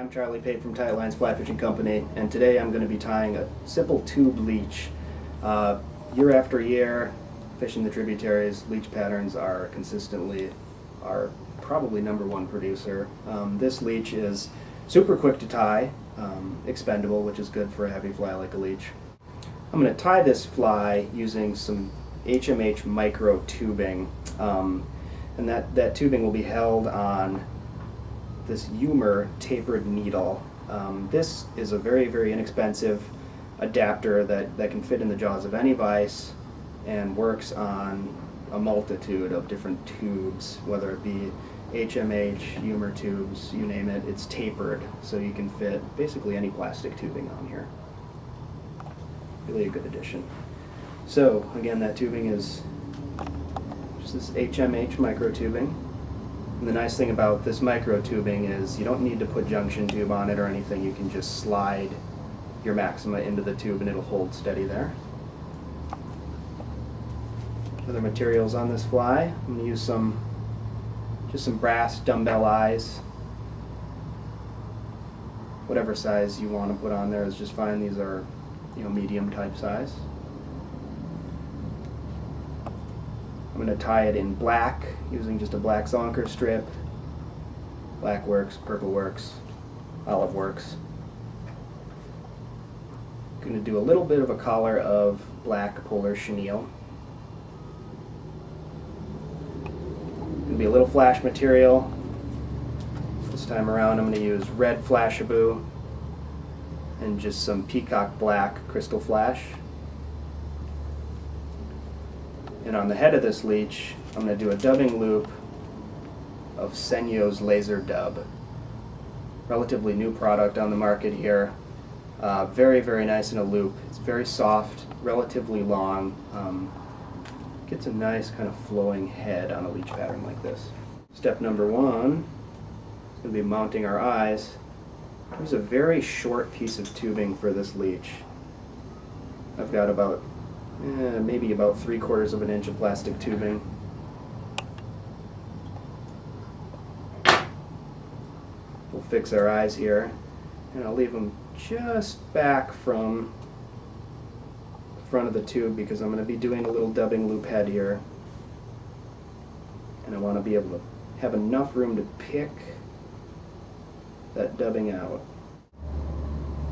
I'm Charlie Pate from Tight Lines Fly Fishing Company, and today I'm going to be tying a simple tube leech. Year after year, fishing the tributaries, leech patterns are consistently our probably #1 producer. This leech is super quick to tie, expendable, which is good for a heavy fly like a leech. I'm going to tie this fly using some HMH micro tubing, and that tubing will be held on this Humor tapered needle. This is a very inexpensive adapter that can fit in the jaws of any vise and works on a multitude of different tubes, whether it be HMH, Humor tubes, you name it. It's tapered, so you can fit basically any plastic tubing on here. Really a good addition. So again, that tubing is just this HMH micro tubing. And the nice thing about this micro tubing is you don't need to put junction tube on it or anything. You can just slide your Maxima into the tube and it'll hold steady there. Other materials on this fly, I'm going to use just some brass dumbbell eyes. Whatever size you want to put on there is just fine. These are, medium type size. I'm going to tie it in black using just a black zonker strip. Black works, purple works, olive works. I'm going to do a little bit of a collar of black polar chenille. Going to be a little flash material. This time around I'm going to use red Flashabou and just some peacock black crystal flash. And on the head of this leech, I'm going to do a dubbing loop of Senyo's Laser Dub. Relatively new product on the market here. Very nice in a loop. It's very soft, relatively long. Gets a nice kind of flowing head on a leech pattern like this. Step number 1 is going to be mounting our eyes. There's a very short piece of tubing for this leech. I've got about maybe about 3/4 of an inch of plastic tubing. We'll fix our eyes here, and I'll leave them just back from the front of the tube because I'm going to be doing a little dubbing loop head here, and I want to be able to have enough room to pick that dubbing out.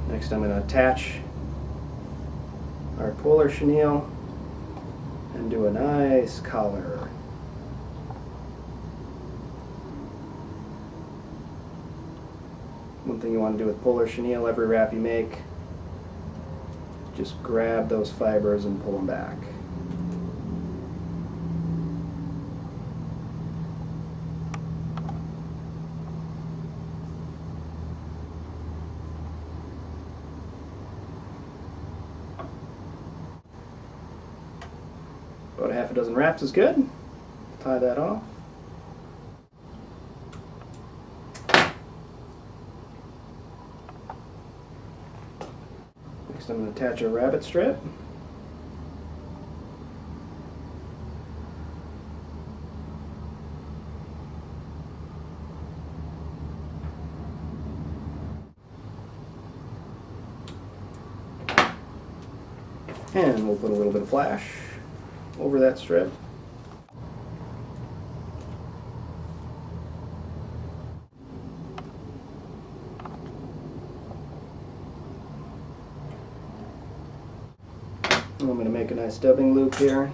Next I'm going to attach our polar chenille and do a nice collar. One thing you want to do with polar chenille, every wrap you make, just grab those fibers and pull them back. About 6 wraps is good. Tie that off. Next I'm going to attach a rabbit strip. And we'll put a little bit of flash over that strip. I'm going to make a nice dubbing loop here.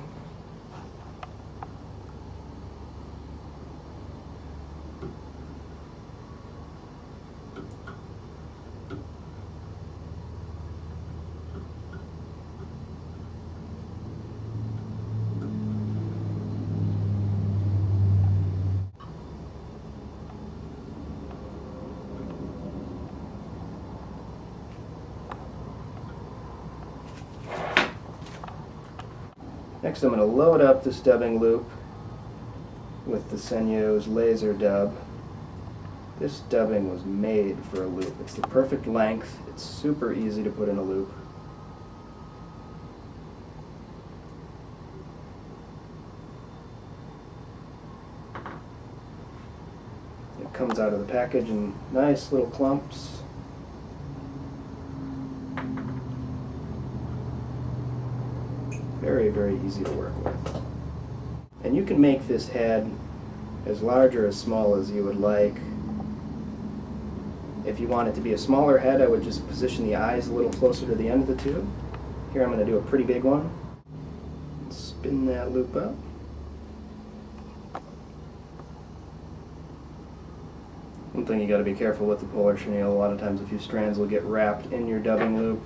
Next I'm going to load up this dubbing loop with the Senyo's Laser Dub. This dubbing was made for a loop. It's the perfect length. It's super easy to put in a loop. comes out of the package in nice little clumps. Very, very easy to work with. And you can make this head as large or as small as you would like. If you want it to be a smaller head, I would just position the eyes a little closer to the end of the tube. Here I'm going to do a pretty big one. Spin that loop up. One thing you got to be careful with the polar chenille, a lot of times a few strands will get wrapped in your dubbing loop,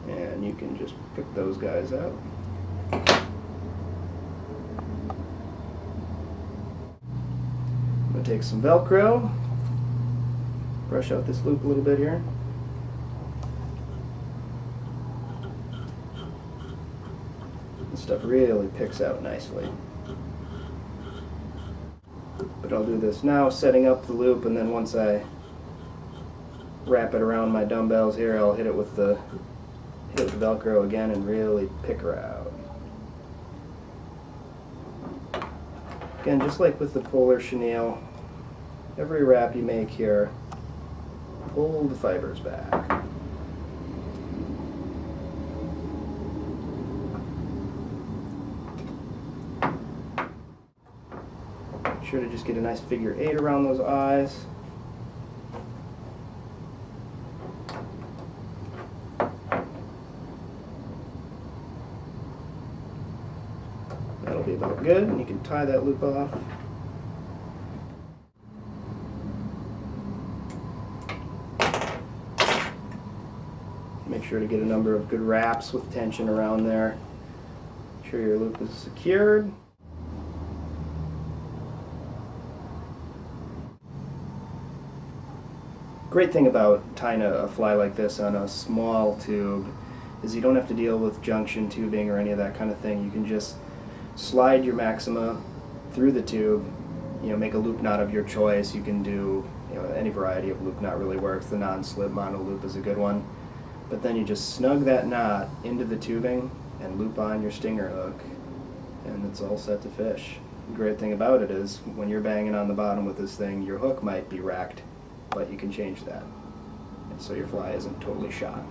and you can just pick those guys out. I'm going to take some Velcro, brush out this loop a little bit here. This stuff really picks out nicely. But I'll do this now, setting up the loop, and then once I wrap it around my dumbbells here, I'll hit it with the Velcro again and really pick her out. Again, just like with the polar chenille, every wrap you make here, pull the fibers back. Make sure to just get a nice figure 8 around those eyes. That'll be about good, and you can tie that loop off. Make sure to get a number of good wraps with tension around there. Make sure your loop is secured. Great thing about tying a fly like this on a small tube is you don't have to deal with junction tubing or any of that kind of thing. You can just slide your maxima through the tube, make a loop knot of your choice. You can do any variety of loop knot really works. The non-slip mono loop is a good one. But then you just snug that knot into the tubing and loop on your stinger hook, and it's all set to fish. The great thing about it is when you're banging on the bottom with this thing, your hook might be racked, but you can change that, and so your fly isn't totally shot.